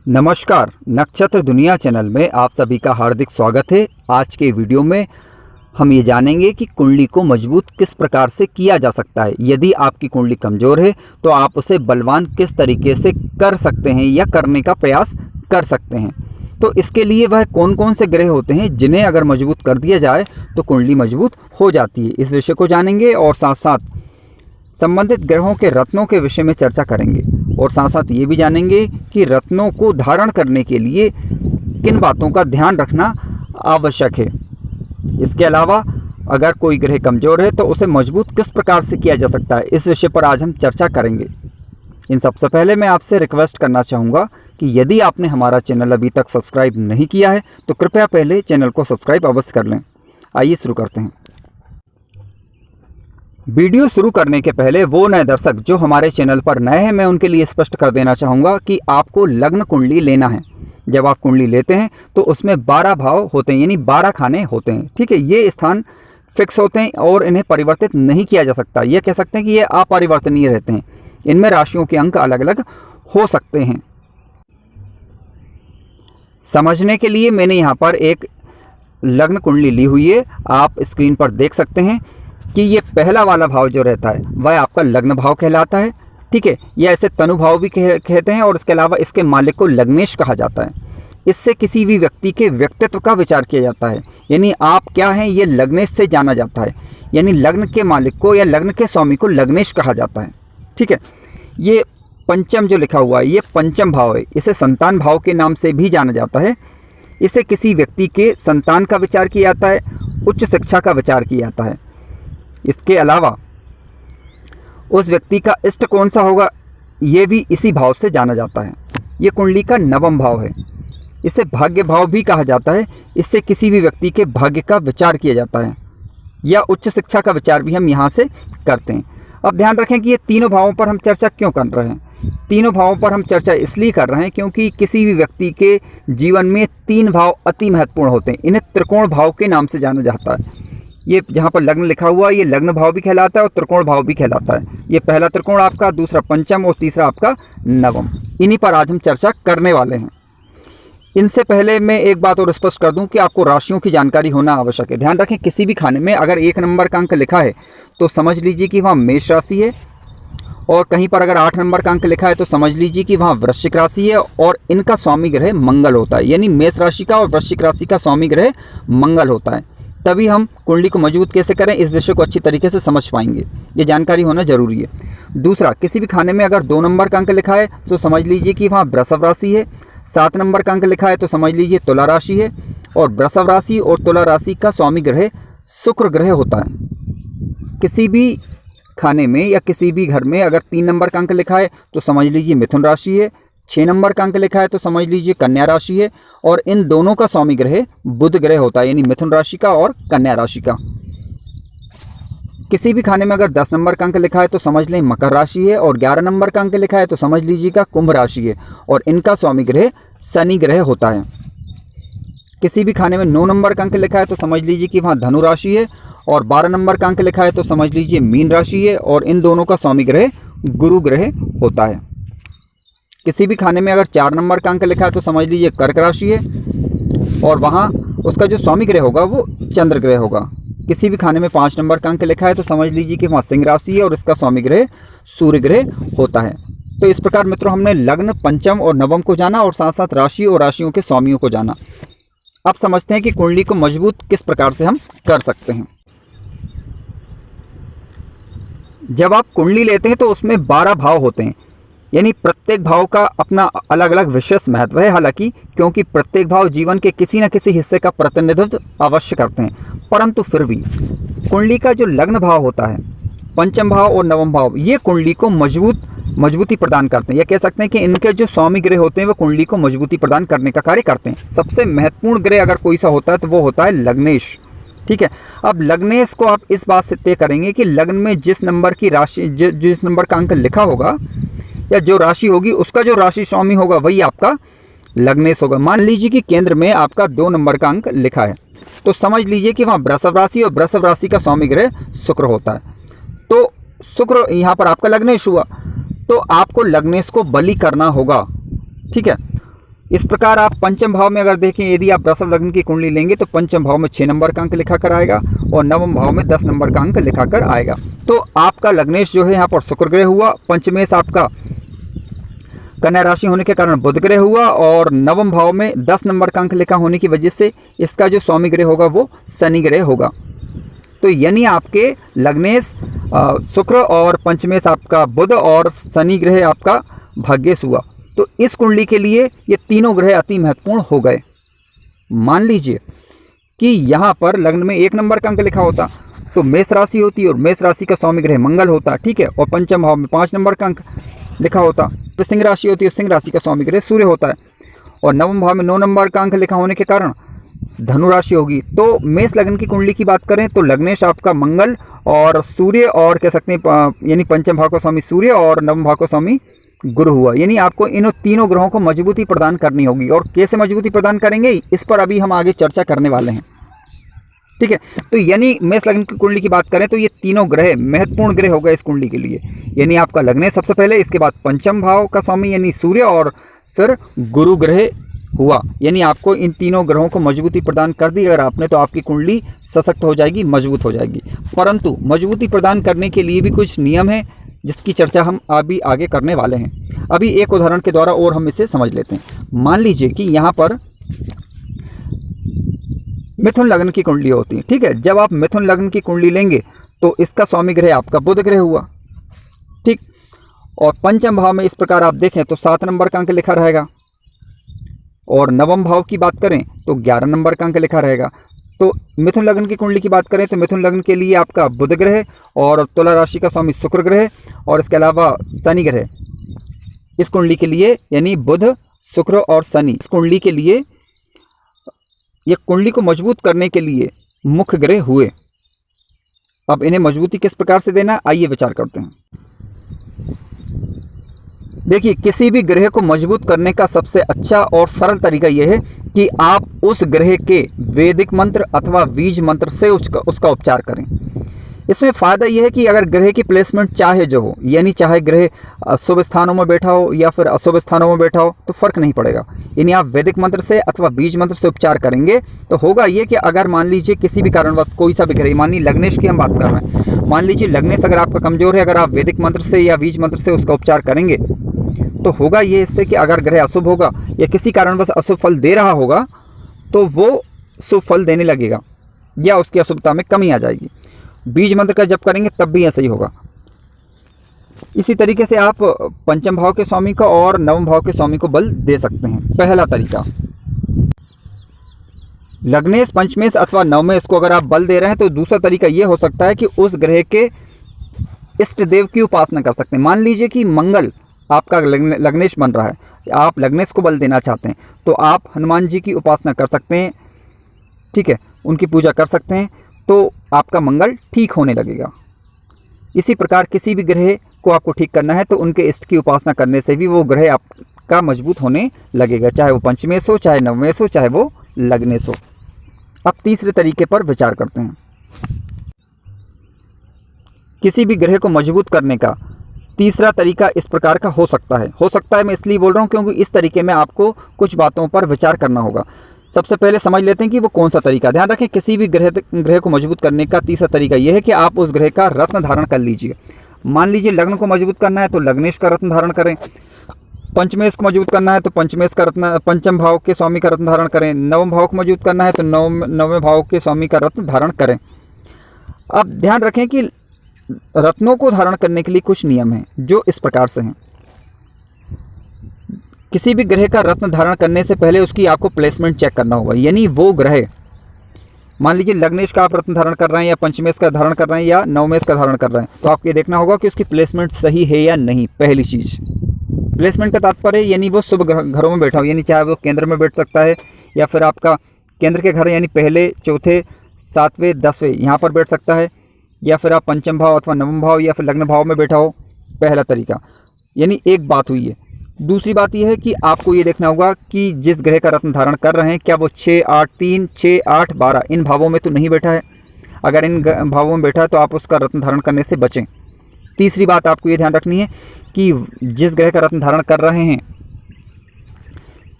नमस्कार, नक्षत्र दुनिया चैनल में आप सभी का हार्दिक स्वागत है। आज के वीडियो में हम ये जानेंगे कि कुंडली को मजबूत किस प्रकार से किया जा सकता है। यदि आपकी कुंडली कमज़ोर है तो आप उसे बलवान किस तरीके से कर सकते हैं या करने का प्रयास कर सकते हैं। तो इसके लिए वह कौन कौन से ग्रह होते हैं जिन्हें अगर मजबूत कर दिया जाए तो कुंडली मजबूत हो जाती है। इस विषय को जानेंगे और साथ साथ संबंधित ग्रहों के रत्नों के विषय में चर्चा करेंगे और साथ साथ ये भी जानेंगे कि रत्नों को धारण करने के लिए किन बातों का ध्यान रखना आवश्यक है। इसके अलावा अगर कोई ग्रह कमज़ोर है तो उसे मजबूत किस प्रकार से किया जा सकता है, इस विषय पर आज हम चर्चा करेंगे। इन सबसे पहले मैं आपसे रिक्वेस्ट करना चाहूँगा कि यदि आपने हमारा चैनल अभी तक सब्सक्राइब नहीं किया है तो कृपया पहले चैनल को सब्सक्राइब अवश्य कर लें। आइए शुरू करते हैं। वीडियो शुरू करने के पहले वो नए दर्शक जो हमारे चैनल पर नए हैं, मैं उनके लिए स्पष्ट कर देना चाहूँगा कि आपको लग्न कुंडली लेना है। जब आप कुंडली लेते हैं तो उसमें 12 भाव होते हैं, यानी 12 खाने होते हैं। ठीक है, ये स्थान फिक्स होते हैं और इन्हें परिवर्तित नहीं किया जा सकता। ये कह सकते हैं कि ये अपरिवर्तनीय रहते हैं। इनमें राशियों के अंक अलग अलग हो सकते हैं। समझने के लिए मैंने यहाँ पर एक लग्न कुंडली ली हुई है, आप स्क्रीन पर देख सकते हैं कि ये पहला वाला भाव जो रहता है वह आपका लग्न भाव कहलाता है। ठीक है, या ऐसे तनु भाव भी कहते हैं और इसके अलावा इसके मालिक को लग्नेश कहा जाता है। इससे किसी भी व्यक्ति के व्यक्तित्व का विचार किया जाता है, यानी आप क्या हैं ये लग्नेश से जाना जाता है। यानी लग्न के मालिक को या लग्न के स्वामी को लग्नेश कहा जाता है। ठीक है, ये पंचम जो लिखा हुआ है ये पंचम भाव है। इसे संतान भाव के नाम से भी जाना जाता है। इसे किसी व्यक्ति के संतान का विचार किया जाता है, उच्च शिक्षा का विचार किया जाता है। इसके अलावा उस व्यक्ति का इष्ट कौन सा होगा ये भी इसी भाव से जाना जाता है। ये कुंडली का नवम भाव है। इसे भाग्य भाव भी कहा जाता है। इससे किसी भी व्यक्ति के भाग्य का विचार किया जाता है या उच्च शिक्षा का विचार भी हम यहाँ से करते हैं। अब ध्यान रखें कि ये तीनों भावों पर हम चर्चा क्यों कर रहे हैं। तीनों भावों पर हम चर्चा इसलिए कर रहे हैं क्योंकि किसी भी व्यक्ति के जीवन में 3 भाव अति महत्वपूर्ण होते हैं। इन्हें त्रिकोण भाव के नाम से जाना जाता है। ये जहाँ पर लग्न लिखा हुआ है ये लग्न भाव भी कहलाता है और त्रिकोण भाव भी कहलाता है। ये पहला त्रिकोण आपका, दूसरा पंचम और तीसरा आपका नवम। इन्हीं पर आज हम चर्चा करने वाले हैं। इनसे पहले मैं एक बात और स्पष्ट कर दूं कि आपको राशियों की जानकारी होना आवश्यक है। ध्यान रखें, किसी भी खाने में अगर 1 नंबर का अंक लिखा है तो समझ लीजिए कि वहाँ मेष राशि है, और कहीं पर अगर 8 नंबर का अंक लिखा है तो समझ लीजिए कि वहाँ वृश्चिक राशि है और इनका स्वामी ग्रह मंगल होता है। यानी मेष राशि का और वृश्चिक राशि का स्वामी ग्रह मंगल होता है। तभी हम कुंडली को मजबूत कैसे करें इस विषय को अच्छी तरीके से समझ पाएंगे। ये जानकारी होना जरूरी है। दूसरा, किसी भी खाने में अगर 2 नंबर का अंक लिखा है तो समझ लीजिए कि वहाँ वृषभ राशि है। 7 नंबर का अंक लिखा है तो समझ लीजिए तुला राशि है। और वृषभ राशि और तुला राशि का स्वामी ग्रह शुक्र ग्रह होता है। किसी भी खाने में या किसी भी घर में अगर 3 नंबर का अंक लिखा है तो समझ लीजिए मिथुन राशि है। 6 नंबर का अंक लिखा है तो समझ लीजिए कन्या राशि है। और इन दोनों का स्वामी ग्रह बुध ग्रह होता है, यानी मिथुन राशि का और कन्या राशि का। किसी भी खाने में अगर 10 नंबर का अंक लिखा है तो समझ लें मकर राशि है। और 11 नंबर का अंक लिखा है तो समझ लीजिएगा कुंभ राशि है और इनका स्वामी ग्रह शनि ग्रह होता है। किसी भी खाने में 9 नंबर का अंक लिखा है तो समझ लीजिए कि वहाँ धनु राशि है। और 12 नंबर का अंक लिखा है तो समझ लीजिए मीन राशि है और इन दोनों का स्वामी ग्रह गुरु ग्रह होता है। किसी भी खाने में अगर 4 नंबर का अंक लिखा है तो समझ लीजिए कर्क राशि है और वहाँ उसका जो स्वामी ग्रह होगा वो चंद्र ग्रह होगा। किसी भी खाने में 5 नंबर का अंक लिखा है तो समझ लीजिए कि वहाँ सिंह राशि है और इसका स्वामी ग्रह सूर्य ग्रह होता है। तो इस प्रकार मित्रों हमने लग्न, पंचम और नवम को जाना और साथ साथ राशि और राशियों के स्वामियों को जाना। अब समझते हैं कि कुंडली को मजबूत किस प्रकार से हम कर सकते हैं। जब आप कुंडली लेते हैं तो उसमें 12 भाव होते हैं, यानी प्रत्येक भाव का अपना अलग अलग विशेष महत्व है। हालांकि क्योंकि प्रत्येक भाव जीवन के किसी न किसी हिस्से का प्रतिनिधित्व अवश्य करते हैं, परंतु फिर भी कुंडली का जो लग्न भाव होता है, पंचम भाव और नवम भाव, ये कुंडली को मजबूती प्रदान करते हैं। यह कह सकते हैं कि इनके जो स्वामी ग्रह होते हैं वो कुंडली को मजबूती प्रदान करने का कार्य करते हैं। सबसे महत्वपूर्ण ग्रह अगर कोई सा होता है तो वो होता है लग्नेश। ठीक है, अब लग्नेश को आप इस बात से तय करेंगे कि लग्न में जिस नंबर की राशि, जिस नंबर का अंक लिखा होगा या जो राशि होगी उसका जो राशि स्वामी होगा वही आपका लग्नेश होगा। मान लीजिए कि केंद्र में आपका 2 नंबर का अंक लिखा है तो समझ लीजिए कि वहाँ वृषभ राशि और वृषभ राशि का स्वामी ग्रह शुक्र होता है। तो शुक्र यहाँ पर आपका लग्नेश हुआ, तो आपको लग्नेश को बलि करना होगा। ठीक है, इस प्रकार आप पंचम भाव में अगर देखें, यदि आप वृषभ लग्न की कुंडली लेंगे तो पंचम भाव में 6 नंबर का अंक लिखा कर आएगा और नवम भाव में 10 नंबर का अंक लिखा कर आएगा। तो आपका लग्नेश जो है यहाँ पर शुक्र ग्रह हुआ, पंचमेश आपका कन्या राशि होने के कारण बुध ग्रह हुआ और नवम भाव में 10 नंबर का अंक लिखा होने की वजह से इसका जो स्वामी ग्रह होगा वो शनि ग्रह होगा। तो यानी आपके लग्नेश शुक्र और पंचमेश आपका बुध और शनि ग्रह आपका भाग्येश हुआ। तो इस कुंडली के लिए ये तीनों ग्रह अति महत्वपूर्ण हो गए। मान लीजिए कि यहाँ पर लग्न में 1 नंबर का अंक लिखा होता तो मेष राशि होती और मेष राशि का स्वामी ग्रह मंगल होता, ठीक है, और पंचम भाव में 5 नंबर का अंक लिखा होता तो सिंह राशि होती है, सिंह राशि का स्वामी ग्रह सूर्य होता है और नवम भाव में 9 नंबर का अंक लिखा होने के कारण धनु राशि होगी। तो मेष लग्न की कुंडली की बात करें तो लग्नेश आपका मंगल और सूर्य और कह सकते हैं यानी पंचम भाव का स्वामी सूर्य और नवम भाव का स्वामी गुरु हुआ। यानी आपको इन तीनों ग्रहों को मजबूती प्रदान करनी होगी और कैसे मजबूती प्रदान करेंगे इस पर अभी हम आगे चर्चा करने वाले हैं, ठीक है। तो यानी मेष लग्न की कुंडली की बात करें तो ये तीनों ग्रह महत्वपूर्ण ग्रह हो गए इस कुंडली के लिए। यानी आपका लग्नेश सबसे पहले, इसके बाद पंचम भाव का स्वामी यानी सूर्य और फिर गुरु ग्रह हुआ। यानी आपको इन तीनों ग्रहों को मजबूती प्रदान कर दी अगर आपने तो आपकी कुंडली सशक्त हो जाएगी, मजबूत हो जाएगी। परंतु मजबूती प्रदान करने के लिए भी कुछ नियम है जिसकी चर्चा हम अभी आगे करने वाले हैं। अभी एक उदाहरण के द्वारा और हम इसे समझ लेते हैं। मान लीजिए कि यहाँ पर मिथुन लग्न की कुंडली होती है, ठीक है। जब आप मिथुन लग्न की कुंडली लेंगे तो इसका स्वामी ग्रह आपका बुध ग्रह हुआ, ठीक। और पंचम भाव में इस प्रकार आप देखें तो 7 नंबर का अंक लिखा रहेगा और नवम भाव की बात करें तो 11 नंबर का अंक लिखा रहेगा। तो मिथुन लग्न की कुंडली की बात करें तो मिथुन लग्न के लिए आपका बुध ग्रह और तुला राशि का स्वामी शुक्र ग्रह और इसके अलावा शनि ग्रह इस कुंडली के लिए, यानी बुध शुक्र और शनि इस कुंडली के लिए, ये कुंडली को मजबूत करने के लिए मुख्य ग्रह हुए। अब इन्हें मजबूती किस प्रकार से देना, आइए विचार करते हैं। देखिए, किसी भी ग्रह को मजबूत करने का सबसे अच्छा और सरल तरीका यह है कि आप उस ग्रह के वैदिक मंत्र अथवा बीज मंत्र से उसका उपचार करें। इसमें फ़ायदा यह है कि अगर ग्रह की प्लेसमेंट चाहे जो हो, यानी चाहे ग्रह शुभ स्थानों में बैठा हो या फिर अशुभ स्थानों में बैठा हो तो फ़र्क नहीं पड़ेगा। यानी आप वैदिक मंत्र से अथवा बीज मंत्र से उपचार करेंगे तो होगा ये कि अगर मान लीजिए किसी भी कारणवश कोई सा भी ग्रह, मान लीजिए लग्नेश की हम बात कर रहे हैं, मान लीजिए लग्नेश अगर आपका कमज़ोर है, अगर आप वैदिक मंत्र से या बीज मंत्र से उसका उपचार करेंगे तो होगा ये इससे कि अगर ग्रह अशुभ होगा या किसी कारणवश अशुभ फल दे रहा होगा तो वो शुभ फल देने लगेगा या उसकी अशुभता में कमी आ जाएगी। बीज मंत्र का जप करेंगे तब भी ऐसा ही होगा। इसी तरीके से आप पंचम भाव के स्वामी को और नवम भाव के स्वामी को बल दे सकते हैं। पहला तरीका, लग्नेश, पंचमेश अथवा नवमेश को अगर आप बल दे रहे हैं तो दूसरा तरीका ये हो सकता है कि उस ग्रह के इष्ट देव की उपासना कर सकते हैं। मान लीजिए कि मंगल आपका लग्नेश बन रहा है, आप लग्नेश को बल देना चाहते हैं तो आप हनुमान जी की उपासना कर सकते हैं, ठीक है, उनकी पूजा कर सकते हैं तो आपका मंगल ठीक होने लगेगा। इसी प्रकार किसी भी ग्रह को आपको ठीक करना है तो उनके इष्ट की उपासना करने से भी वो ग्रह आपका मजबूत होने लगेगा, चाहे वो पंचमेश हो, चाहे नवमेश हो, चाहे वो लग्नेश हो। अब तीसरे तरीके पर विचार करते हैं। किसी भी ग्रह को मजबूत करने का तीसरा तरीका इस प्रकार का हो सकता है मैं इसलिए बोल रहा हूँ क्योंकि इस तरीके में आपको कुछ बातों पर विचार करना होगा। सबसे पहले समझ लेते हैं कि वो कौन सा तरीका। ध्यान रखें, किसी भी ग्रह को मजबूत करने का तीसरा तरीका यह है कि आप उस ग्रह का रत्न धारण कर लीजिए। मान लीजिए लग्न को मजबूत करना है तो लग्नेश का रत्न धारण करें, पंचमेश को मजबूत करना है तो पंचमेश का रत्न, पंचम भाव के स्वामी का रत्न धारण करें, नवम भाव को मजबूत करना है तो नववें भाव के स्वामी का रत्न धारण करें। अब ध्यान रखें कि रत्नों को धारण करने के लिए कुछ नियम हैं जो इस प्रकार से हैं। किसी भी ग्रह का रत्न धारण करने से पहले उसकी आपको प्लेसमेंट चेक करना होगा। यानी वो ग्रह, मान लीजिए लग्नेश का आप रत्न धारण कर रहे हैं या पंचमेश का धारण कर रहे हैं या नवमेश का धारण कर रहे हैं तो आपको ये देखना होगा कि उसकी प्लेसमेंट सही है या नहीं। पहली चीज़, प्लेसमेंट का तात्पर्य यानी वो शुभ घरों में बैठा हो, यानी चाहे वो केंद्र में बैठ सकता है या फिर आपका केंद्र के घर यानी पहले, चौथे, 7वें, 10वें यहाँ पर बैठ सकता है, या फिर आप पंचम भाव अथवा नवम भाव या फिर लग्न भाव में बैठा हो। पहला तरीका, यानी एक बात हुई है। दूसरी बात यह है कि आपको ये देखना होगा कि जिस ग्रह का रत्न धारण कर रहे हैं क्या वो 6, 8, 3, 6, 8, 12 इन भावों में तो नहीं बैठा है। अगर इन भावों में बैठा है तो आप उसका रत्न धारण करने से बचें। तीसरी बात आपको ये ध्यान रखनी है कि जिस ग्रह का रत्न धारण कर रहे हैं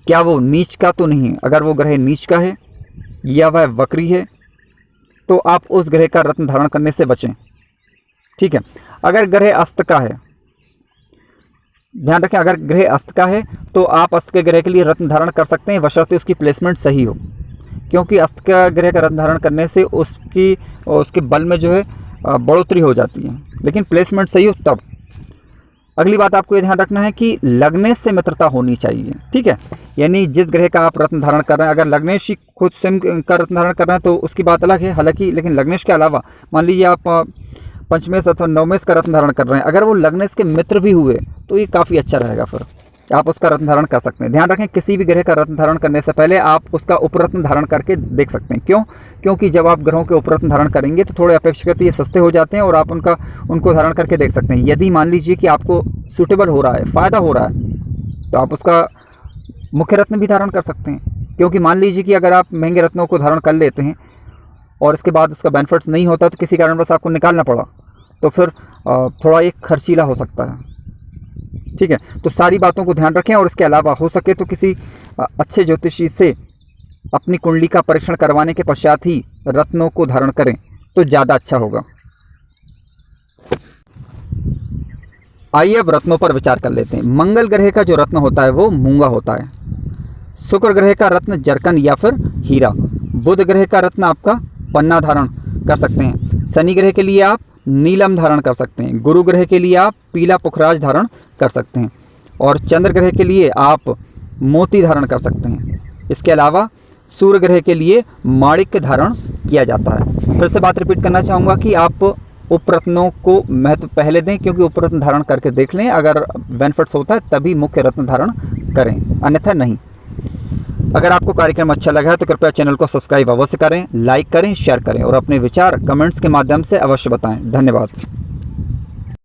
क्या वो नीच का तो नहीं है। अगर वो ग्रह नीच का है या वह वक्री है तो आप उस ग्रह का रत्न धारण करने से बचें। ठीक है। अगर ग्रह अस्त का है, ध्यान रखें, अगर ग्रह अस्त का है तो आप अस्त के ग्रह के लिए रत्न धारण कर सकते हैं, बशर्ते उसकी प्लेसमेंट सही हो, क्योंकि अस्त का ग्रह का रत्न धारण करने से उसके बल में जो है बढ़ोतरी हो जाती है, लेकिन प्लेसमेंट सही हो तब। अगली बात आपको ये ध्यान रखना है कि लग्नेश से मित्रता होनी चाहिए। ठीक है, यानी जिस ग्रह का आप रत्न धारण कर रहे हैं, अगर लग्नेश ही खुद स्वयं का रत्न धारण कर रहे हैं तो उसकी बात अलग है, हालांकि लेकिन लग्नेश के अलावा मान लीजिए आप पंचमेश अथवा नवमेश का रत्न धारण कर रहे हैं, अगर वो लग्नेश के मित्र भी हुए तो ये काफ़ी अच्छा रहेगा, फिर आप उसका रत्न धारण कर सकते हैं। ध्यान रखें, किसी भी ग्रह का रत्न धारण करने से पहले आप उसका उपरत्न धारण करके देख सकते हैं। क्यों? क्योंकि जब आप ग्रहों के उपरत्न धारण करेंगे तो थोड़े अपेक्षाकृत ये सस्ते हो जाते हैं और आप उनको धारण करके देख सकते हैं। यदि मान लीजिए कि आपको सूटेबल हो रहा है, फ़ायदा हो रहा है, तो आप उसका मुख्य रत्न भी धारण कर सकते हैं। क्योंकि मान लीजिए कि अगर आप महंगे रत्नों को धारण कर लेते हैं और इसके बाद उसका बेनिफिट्स नहीं होता, तो किसी कारणवश आपको निकालना पड़ा, तो फिर थोड़ा ये खर्चीला हो सकता है। ठीक है, तो सारी बातों को ध्यान रखें और इसके अलावा हो सके तो किसी अच्छे ज्योतिषी से अपनी कुंडली का परीक्षण करवाने के पश्चात ही रत्नों को धारण करें तो ज़्यादा अच्छा होगा। आइए अब रत्नों पर विचार कर लेते हैं। मंगल ग्रह का जो रत्न होता है वो मूंगा होता है। शुक्र ग्रह का रत्न जरकन या फिर हीरा। बुध ग्रह का रत्न आपका पन्ना धारण कर सकते हैं। शनि ग्रह के लिए आप नीलम धारण कर सकते हैं। गुरु ग्रह के लिए आप पीला पुखराज धारण कर सकते हैं और चंद्र ग्रह के लिए आप मोती धारण कर सकते हैं। इसके अलावा सूर्य ग्रह के लिए माणिक्य धारण किया जाता है। फिर से बात रिपीट करना चाहूँगा कि आप उपरत्नों को महत्व पहले दें, क्योंकि उपरत्न धारण करके देख लें, अगर बेनिफिट्स होता है तभी मुख्य रत्न धारण करें, अन्यथा नहीं। अगर आपको कार्यक्रम अच्छा लगा है तो कृपया चैनल को सब्सक्राइब अवश्य करें, लाइक करें, शेयर करें और अपने विचार कमेंट्स के माध्यम से अवश्य बताएं। धन्यवाद।